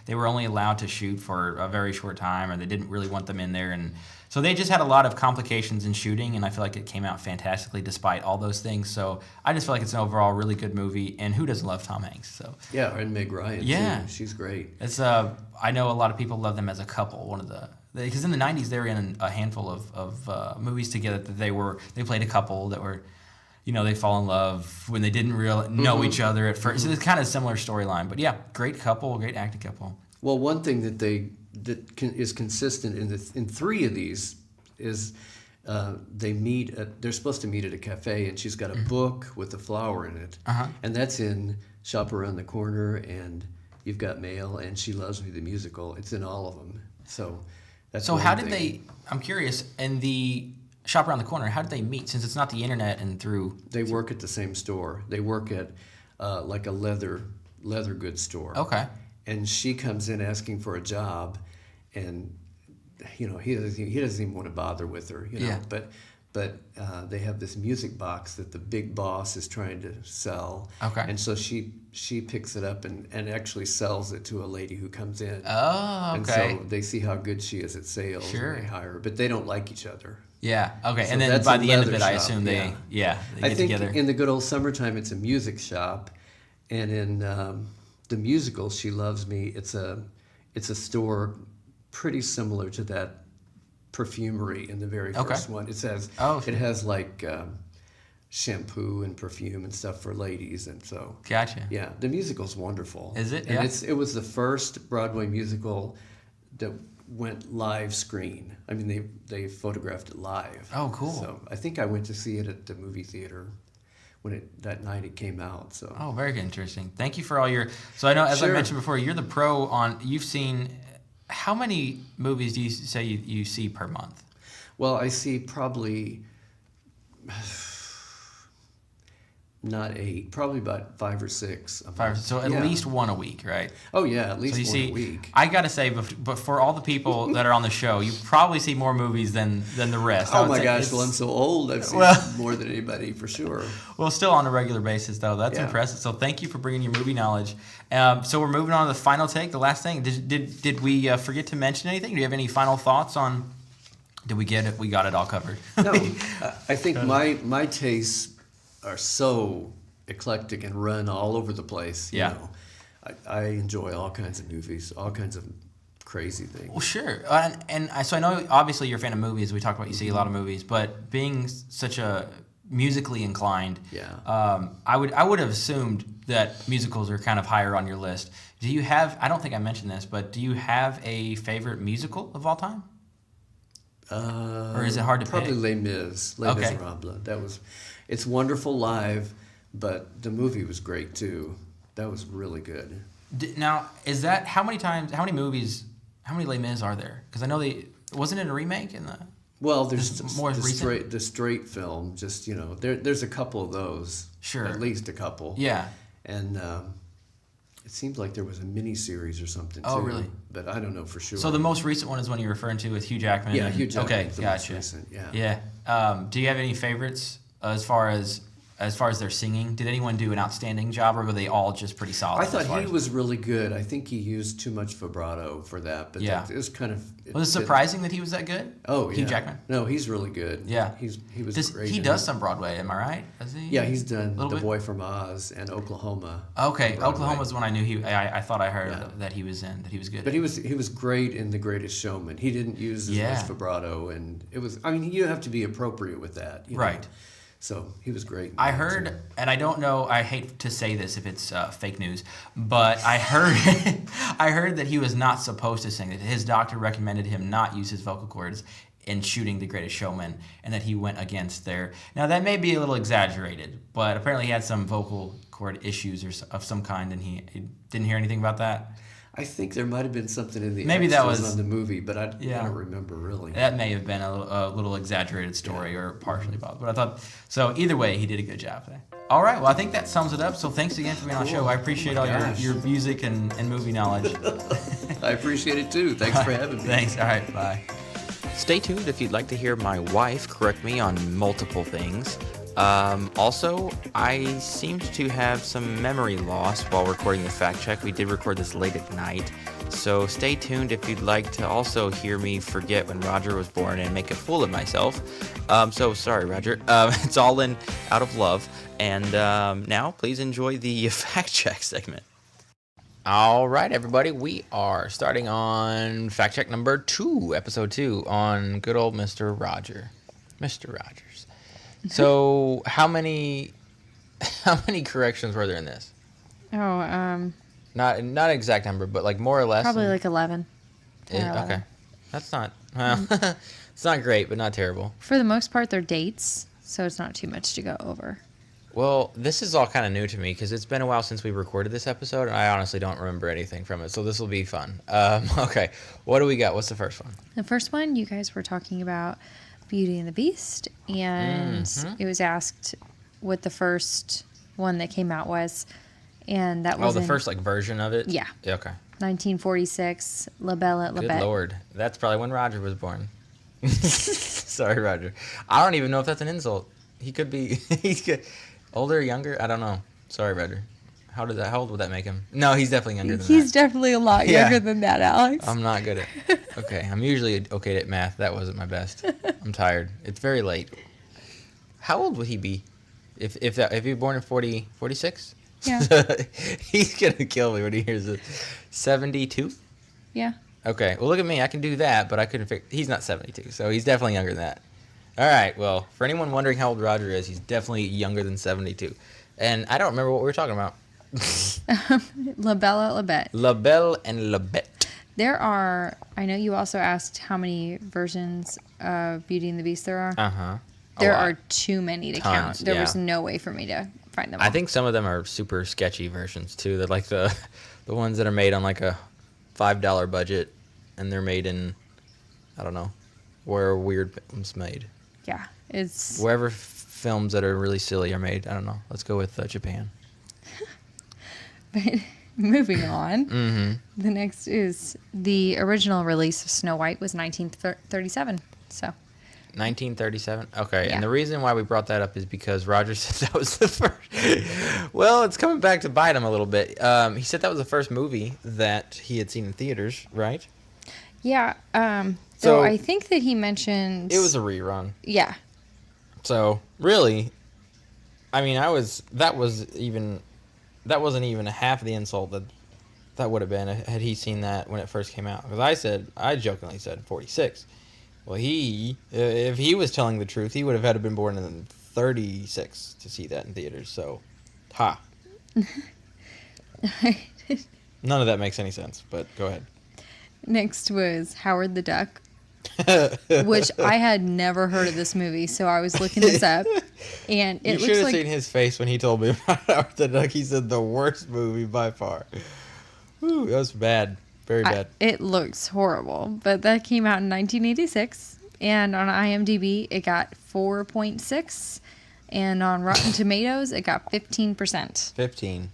Speaker 3: were only allowed to shoot for a very short time, or they didn't really want them in there, and so they just had a lot of complications in shooting. And I feel like it came out fantastically despite all those things. So I just feel like it's an overall really good movie. And who doesn't love Tom Hanks? So
Speaker 2: yeah, and Meg Ryan. too. She's great.
Speaker 3: It's I know a lot of people love them as a couple. Because in the '90s they were in a handful of movies together that they played a couple that were. They fall in love when they didn't really know each other at first. So it's kind of a similar storyline. But yeah, great couple, great acting couple.
Speaker 2: Well, one thing that is consistent in three of these is they're supposed to meet at a cafe, and she's got a, book with a flower in it. And that's in Shop Around the Corner and You've Got Mail, and She Loves Me, the musical. It's in all of them. So that's
Speaker 3: So
Speaker 2: one
Speaker 3: how did
Speaker 2: thing.
Speaker 3: they? I'm curious. In the shop around the corner, how did they meet? Since it's not the internet and through.
Speaker 2: They work at the same store. They work at like a leather goods store.
Speaker 3: Okay.
Speaker 2: And she comes in asking for a job, and he doesn't even want to bother with her.
Speaker 3: Yeah.
Speaker 2: But they have this music box that the big boss is trying to sell.
Speaker 3: Okay.
Speaker 2: And so she picks it up and actually sells it to a lady who comes in.
Speaker 3: Oh, okay.
Speaker 2: And so they see how good she is at sales,
Speaker 3: Sure.
Speaker 2: and they hire her. But they don't like each other.
Speaker 3: Yeah. Okay.
Speaker 2: So
Speaker 3: And then
Speaker 2: that's
Speaker 3: by
Speaker 2: a
Speaker 3: the end of
Speaker 2: leather
Speaker 3: it, I
Speaker 2: shop,
Speaker 3: assume they
Speaker 2: yeah.
Speaker 3: they
Speaker 2: I
Speaker 3: get
Speaker 2: think
Speaker 3: together.
Speaker 2: in the good old summertime, it's a music shop, and in the musical "She Loves Me," it's a store pretty similar to that perfumery in the very
Speaker 3: Okay.
Speaker 2: first one. It says
Speaker 3: Oh,
Speaker 2: it has like shampoo and perfume and stuff for ladies, and so
Speaker 3: Gotcha.
Speaker 2: yeah, the musical's wonderful.
Speaker 3: Is it?
Speaker 2: And
Speaker 3: Yeah.
Speaker 2: it was the first Broadway musical that went live screen. I mean, they photographed it live.
Speaker 3: Oh, cool.
Speaker 2: So I think I went to see it at the movie theater that night it came out. So
Speaker 3: Oh, very interesting. Thank you for all your. So I know, as I
Speaker 2: Sure.
Speaker 3: mentioned before, you're the pro on. You've seen. How many movies do you say you see per month?
Speaker 2: well, I see probably not 8, probably about 5 or 6. a month.
Speaker 3: So at
Speaker 2: Yeah.
Speaker 3: least one a week, right?
Speaker 2: Oh yeah, at
Speaker 3: So
Speaker 2: least
Speaker 3: you
Speaker 2: one
Speaker 3: see,
Speaker 2: a week.
Speaker 3: I gotta say, but for all the people that are on the show, you probably see more movies than the rest. I
Speaker 2: Oh
Speaker 3: would
Speaker 2: my
Speaker 3: say
Speaker 2: gosh!
Speaker 3: it's-
Speaker 2: Well, I'm so old. I've seen
Speaker 3: Well-
Speaker 2: more than anybody for sure.
Speaker 3: Well, still on a regular basis, though. That's
Speaker 2: Yeah.
Speaker 3: impressive. So thank you for bringing your movie knowledge. So we're moving on to the final take. The last thing. Did we forget to mention anything? Do you have any final thoughts on? Did we get it? We got it all covered.
Speaker 2: No, I think my tastes are so eclectic and run all over the place. You
Speaker 3: Yeah.
Speaker 2: know. I enjoy all kinds of movies, all kinds of crazy things.
Speaker 3: Well, sure. So I know obviously you're a fan of movies. We talked about you see a lot of movies, but being such a musically inclined,
Speaker 2: Yeah.
Speaker 3: I would have assumed that musicals are kind of higher on your list. Do you have? I don't think I mentioned this, but do you have a favorite musical of all time? Or is it hard to
Speaker 2: Probably
Speaker 3: pick?
Speaker 2: Les Mis, Les
Speaker 3: Okay.
Speaker 2: Miserables. It's wonderful live, but the movie was great too. That was really good.
Speaker 3: Now, is that how many movies, how many Les Mis are there? Because I know wasn't it a remake in the.
Speaker 2: Well, there's
Speaker 3: Just more recent?
Speaker 2: the straight film. Just there's a couple of those.
Speaker 3: Sure.
Speaker 2: At least a couple.
Speaker 3: Yeah.
Speaker 2: And it seems like there was a mini series or something
Speaker 3: Oh,
Speaker 2: too.
Speaker 3: really?
Speaker 2: But I don't know for sure.
Speaker 3: So the most recent one is one you're referring to with Hugh Jackman.
Speaker 2: Yeah,
Speaker 3: and-
Speaker 2: Hugh Jackman.
Speaker 3: Okay,
Speaker 2: the most
Speaker 3: gotcha.
Speaker 2: recent, yeah.
Speaker 3: Yeah. Do you have any favorites as far as their singing? Did anyone do an outstanding job, or were they all just pretty solid?
Speaker 2: I
Speaker 3: as far
Speaker 2: thought he
Speaker 3: as-
Speaker 2: was really good. I think he used too much vibrato for that, but
Speaker 3: Yeah.
Speaker 2: it was kind of.
Speaker 3: Was it surprising that he was that good?
Speaker 2: Oh,
Speaker 3: Hugh
Speaker 2: yeah.
Speaker 3: Jackman.
Speaker 2: No, he's really good.
Speaker 3: Yeah.
Speaker 2: he was great.
Speaker 3: He
Speaker 2: in
Speaker 3: does
Speaker 2: it.
Speaker 3: some Broadway, am I right? Does he?
Speaker 2: Yeah, he's done
Speaker 3: Little
Speaker 2: The
Speaker 3: bit?
Speaker 2: Boy from Oz and Oklahoma.
Speaker 3: Okay,
Speaker 2: on Broadway.
Speaker 3: Oklahoma's the one I knew I thought I heard
Speaker 2: Yeah.
Speaker 3: that he was in, that he was good.
Speaker 2: But he was great in The Greatest Showman. He didn't use as
Speaker 3: Yeah.
Speaker 2: much vibrato, and it was. I mean, you have to be appropriate with that, you know.
Speaker 3: Right.
Speaker 2: So he was great. in
Speaker 3: I
Speaker 2: that,
Speaker 3: heard,
Speaker 2: too.
Speaker 3: and I don't know. I hate to say this if it's fake news, but I heard, I heard that he was not supposed to sing. That his doctor recommended him not use his vocal cords in shooting The Greatest Showman, and that he went against their. Now that may be a little exaggerated, but apparently he had some vocal cord issues of some kind, and he didn't hear anything about that.
Speaker 2: I think there might have been something in the
Speaker 3: Maybe that
Speaker 2: extras
Speaker 3: was-
Speaker 2: on the movie, but I
Speaker 3: Yeah.
Speaker 2: don't remember really.
Speaker 3: That may have been a little exaggerated story or partially about, but I thought so. Either way, he did a good job there. All right, well, I think that sums it up. So thanks again for being on the show. I appreciate all
Speaker 2: gosh.
Speaker 3: your music and movie knowledge.
Speaker 2: I appreciate it too. Thanks for having me.
Speaker 3: Thanks. All right, bye.
Speaker 1: Stay tuned if you'd like to hear my wife correct me on multiple things. Also, I seemed to have some memory loss while recording the fact check. We did record this late at night, so stay tuned if you'd like to also hear me forget when Roger was born and make a fool of myself. So sorry, Roger. It's all out of love. And now, please enjoy the fact check segment. All right, everybody, we are starting on fact check number 2, episode 2, on good old Mr. Roger. Mr. Rogers. So, how many corrections were there in this?
Speaker 4: Oh,
Speaker 1: Not an exact number, but like more or less.
Speaker 4: probably like 11. 10 or
Speaker 1: Okay,
Speaker 4: 11.
Speaker 1: that's not. Well, it's not great, but not terrible.
Speaker 4: For the most part, they're dates, so it's not too much to go over.
Speaker 3: Well, this is all kind of new to me because it's been a while since we recorded this episode, and I honestly don't remember anything from it. So this will be fun. Okay, what do we got? What's the first one?
Speaker 4: The first one, you guys were talking about Beauty and the Beast, and it was asked what the first one that came out was, and that was
Speaker 3: the first version of it.
Speaker 4: Yeah.
Speaker 3: Okay.
Speaker 4: 1946, La Belle et la
Speaker 3: Good
Speaker 4: Bête.
Speaker 3: Lord, that's probably when Roger was born. Sorry, Roger. I don't even know if that's an insult. He could be. He's good. Older or younger? I don't know. Sorry, Roger. How old would that make him? No, he's definitely younger than
Speaker 4: He's
Speaker 3: that.
Speaker 4: definitely a lot
Speaker 3: Yeah.
Speaker 4: younger than that, Alex.
Speaker 3: I'm not good at. Okay, I'm usually okay at math. That wasn't my best. I'm tired. It's very late. How old would he be? If he was born in 46?
Speaker 4: Yeah.
Speaker 3: He's gonna kill me when he hears it. 72?
Speaker 4: Yeah.
Speaker 3: Okay. Well, look at me. I can do that, but I couldn't figure. He's not 72, so he's definitely younger than that. All right. Well, for anyone wondering how old Roger is, he's definitely younger than 72. And I don't remember what we were talking about.
Speaker 4: La Belle et la Bête.
Speaker 3: La Belle and la Bête.
Speaker 4: There are, I know you also asked how many versions of Beauty and the Beast there are.
Speaker 3: Uh-huh.
Speaker 4: There are too many to count.
Speaker 3: Tons,
Speaker 4: There
Speaker 3: yeah.
Speaker 4: was no way for me to find them all.
Speaker 3: I think some of them are super sketchy versions too. They're like the ones that are made on like a $5 budget, and they're made in, I don't know, where weird films made.
Speaker 4: Yeah. It's
Speaker 3: Wherever films that are really silly are made. I don't know. Let's go with Japan.
Speaker 4: moving on.
Speaker 3: Mm-hmm.
Speaker 4: The next is the original release of Snow White was 1937. So
Speaker 3: 1937. Okay,
Speaker 4: Yeah.
Speaker 3: and the reason why we brought that up is because Roger said that was the first. Well, it's coming back to bite him a little bit. He said that was the first movie that he had seen in theaters, right?
Speaker 4: yeah.
Speaker 3: So-
Speaker 4: So I think that he mentioned
Speaker 3: It was a rerun.
Speaker 4: yeah.
Speaker 3: So really, I mean, that wasn't even a half of the insult that would have been had he seen that when it first came out. Because I jokingly said 46. Well, if he was telling the truth, he would have had to been born in 36 to see that in theaters. So, ha. None of that makes any sense, but go ahead.
Speaker 4: Next was Howard the Duck, which I had never heard of this movie, so I was looking this up, and
Speaker 3: You
Speaker 4: it
Speaker 3: should
Speaker 4: looks
Speaker 3: have
Speaker 4: like
Speaker 3: seen his face when he told me about Howard the Duck. He said the worst movie by far. Whew, that was bad. Very bad.
Speaker 4: it looks horrible, but that came out in 1986, and on IMDb it got 4.6, and on Rotten Tomatoes it got 15%.
Speaker 3: 15.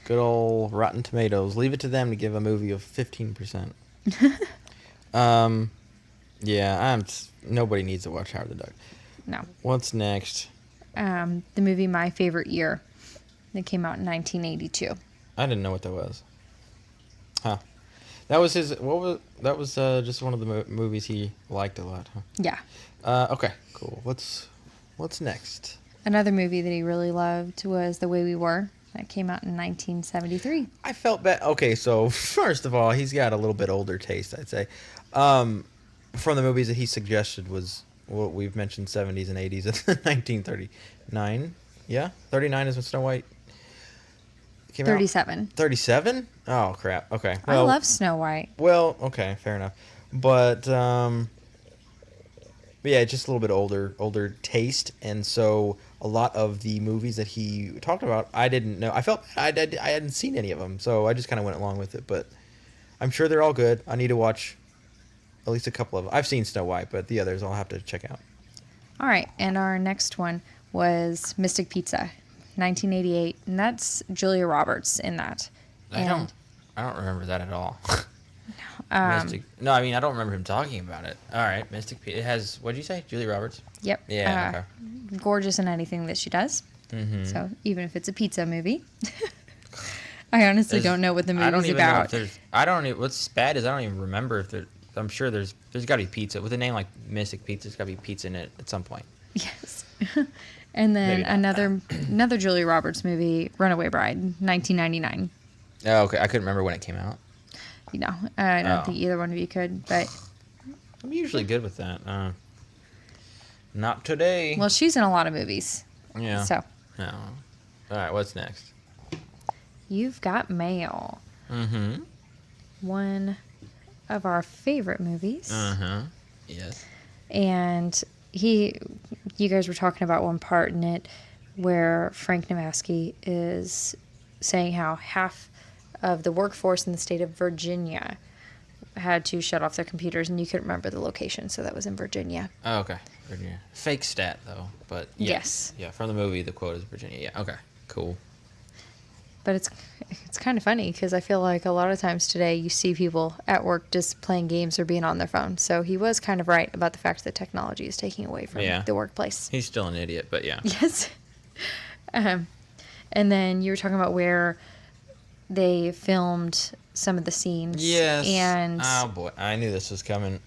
Speaker 3: Good old Rotten Tomatoes. Leave it to them to give a movie of 15%. Yeah, nobody needs to watch Howard the Duck.
Speaker 4: No.
Speaker 3: What's next?
Speaker 4: The movie My Favorite Year that came out in 1982.
Speaker 3: I didn't know what that was. Huh. That was his. That was just one of the movies he liked a lot. Huh?
Speaker 4: Yeah.
Speaker 3: Okay. Cool. What's next?
Speaker 4: Another movie that he really loved was The Way We Were. That came out in 1973.
Speaker 3: I felt bad. Okay, so first of all, he's got a little bit older taste, I'd say. From the movies that he suggested was what we've mentioned, 70s and 80s, and 1939. Yeah, 39 is when Snow White came out.
Speaker 4: 37.
Speaker 3: 37? Oh crap. Okay.
Speaker 4: I love Snow White.
Speaker 3: Well, okay, fair enough. But yeah, just a little bit older taste, and so a lot of the movies that he talked about, I didn't know. I felt I hadn't seen any of them, so I just kind of went along with it. But I'm sure they're all good. I need to watch at least a couple of them. I've seen Snow White, but the others I'll have to check out.
Speaker 4: All right, and our next one was Mystic Pizza, 1988, and that's Julia Roberts in that.
Speaker 3: I don't remember that at all. Mystic. No, I mean I don't remember him talking about it. All right, Mystic. It has, what'd you say? Julia Roberts.
Speaker 4: Yep.
Speaker 3: Yeah. Okay.
Speaker 4: Gorgeous in anything that she does.
Speaker 3: Mm-hmm.
Speaker 4: So even if it's a pizza movie, I honestly don't know what the
Speaker 3: I don't
Speaker 4: movie's
Speaker 3: even know if
Speaker 4: about.
Speaker 3: there's. I don't even. What's bad is I don't even remember if there. I'm sure there's got to be pizza with a name like Mystic Pizza. There's got to be pizza in it at some point.
Speaker 4: Yes. And then
Speaker 3: Maybe not.
Speaker 4: another Julia Roberts movie, Runaway Bride, 1999.
Speaker 3: Oh, okay. I couldn't remember when it came out.
Speaker 4: You know, I don't
Speaker 3: Oh.
Speaker 4: think either one of you could, but
Speaker 3: I'm usually good with that. Not today.
Speaker 4: well, she's in a lot of movies.
Speaker 3: Yeah.
Speaker 4: So
Speaker 3: No. All right. What's next?
Speaker 4: You've Got Mail,
Speaker 3: Mm-hmm.
Speaker 4: one of our favorite movies.
Speaker 3: Uh-huh. Yes.
Speaker 4: And you guys were talking about one part in it where Frank Namaski is saying how half of the workforce in the state of Virginia had to shut off their computers, and you couldn't remember the location, so that was in Virginia.
Speaker 1: Oh, okay. Virginia. Fake stat, though. But yeah.
Speaker 4: Yes.
Speaker 1: Yeah, from the movie, the quote is Virginia. Yeah, okay. Cool.
Speaker 4: But it's kind of funny because I feel like a lot of times today you see people at work just playing games or being on their phone. So he was kind of right about the fact that technology is taking away from the workplace.
Speaker 1: He's still an idiot, but yeah.
Speaker 4: Yes. And then you were talking about where they filmed some of the scenes.
Speaker 1: Yes.
Speaker 4: And
Speaker 1: oh boy, I knew this was coming.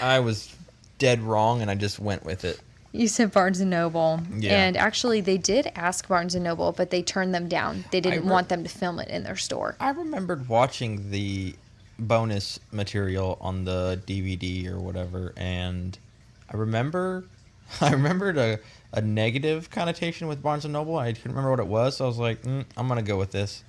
Speaker 1: I was dead wrong, and I just went with it.
Speaker 4: You said Barnes & Noble.
Speaker 1: Yeah.
Speaker 4: And actually, they did ask Barnes & Noble, but they turned them down. They didn't want them to film it in their store.
Speaker 1: I remembered watching the bonus material on the DVD or whatever, and I remembered a negative connotation with Barnes & Noble. I couldn't remember what it was, so I was like, I'm going to go with this.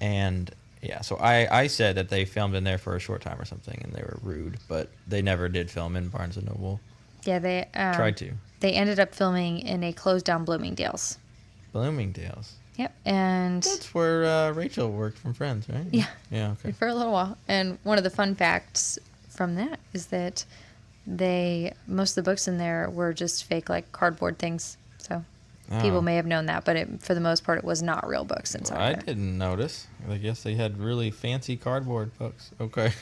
Speaker 1: And yeah, so I said that they filmed in there for a short time or something, and they were rude, but they never did film in Barnes & Noble.
Speaker 4: Yeah, they
Speaker 1: tried to.
Speaker 4: They ended up filming in a closed-down Bloomingdale's.
Speaker 1: Bloomingdale's.
Speaker 4: Yep, and
Speaker 1: that's where Rachel worked from Friends, right?
Speaker 4: Yeah.
Speaker 1: Yeah, okay.
Speaker 4: For a little while. And one of the fun facts from that is that most of the books in there were just fake, like, cardboard things. So people may have known that, but for the most part, it was not real books inside
Speaker 1: I
Speaker 4: there.
Speaker 1: didn't notice. I guess they had really fancy cardboard books. Okay.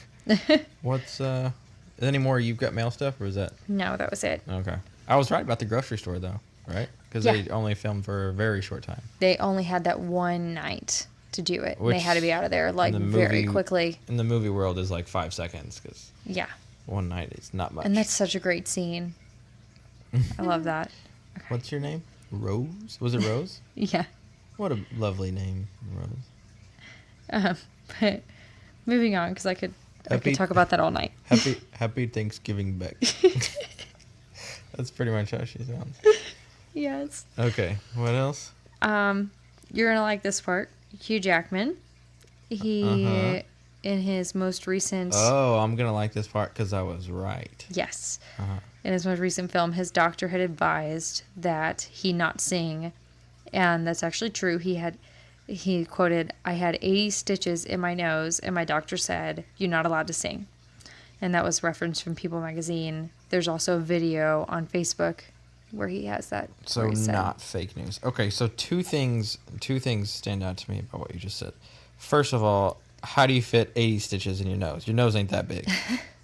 Speaker 1: What's, any more You've Got Mail stuff, or is that?
Speaker 4: No, that was it.
Speaker 1: Okay. I was right about the grocery store, though, right? Because they only filmed for a very short time.
Speaker 4: They only had that one night to do it. They had to be out of there, like, very quickly.
Speaker 1: In the movie world, is like 5 seconds, because one night is not much.
Speaker 4: And that's such a great scene. I love that. Okay.
Speaker 1: What's your name? Rose? Was it Rose?
Speaker 4: Yeah.
Speaker 1: What a lovely name, Rose.
Speaker 4: But moving on, because I could talk about that all night.
Speaker 1: Happy Thanksgiving, Beck. That's pretty much how she sounds.
Speaker 4: Yes.
Speaker 1: Okay. What else?
Speaker 4: You're gonna like this part. Hugh Jackman. He in his most recent.
Speaker 1: Oh, I'm gonna like this part because I was right.
Speaker 4: Yes. In his most recent film, his doctor had advised that he not sing, and that's actually true. He quoted, "I had 80 stitches in my nose, and my doctor said you're not allowed to sing," and that was referenced from People magazine. There's also a video on Facebook where he has that.
Speaker 1: So not fake news. Okay, so two things stand out to me about what you just said. First of all, how do you fit 80 stitches in your nose? Your nose ain't that big.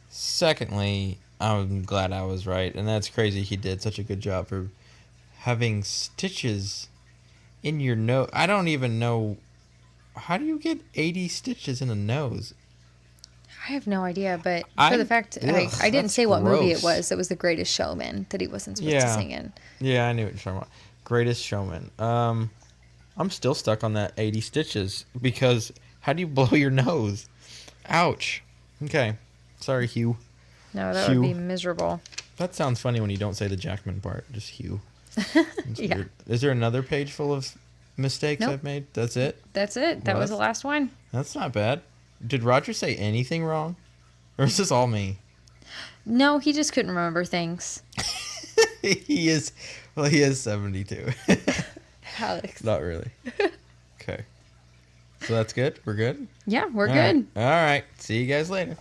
Speaker 1: Secondly, I'm glad I was right, and that's crazy he did such a good job for having stitches in your nose. I don't even know, how do you get 80 stitches in a nose?
Speaker 4: I have no idea, but for the fact, I didn't say what movie it was. It was The Greatest Showman that he wasn't supposed to sing in.
Speaker 1: Yeah, I knew what you're talking about. Greatest Showman. I'm still stuck on that 80 stitches, because how do you blow your nose? Ouch. Okay. Sorry, Hugh.
Speaker 4: No, that would be miserable.
Speaker 1: That sounds funny when you don't say the Jackman part, just Hugh.
Speaker 4: Yeah.
Speaker 1: Weird. Is there another page full of mistakes
Speaker 4: Nope.
Speaker 1: I've made? That's it?
Speaker 4: That's it. That was the last one.
Speaker 1: That's not bad. Did Roger say anything wrong? Or is this all me?
Speaker 4: No, he just couldn't remember things.
Speaker 1: He is 72.
Speaker 4: Alex.
Speaker 1: Not really. Okay. So that's good? We're good?
Speaker 4: Yeah, we're
Speaker 1: All
Speaker 4: good.
Speaker 1: right. All right. See you guys later.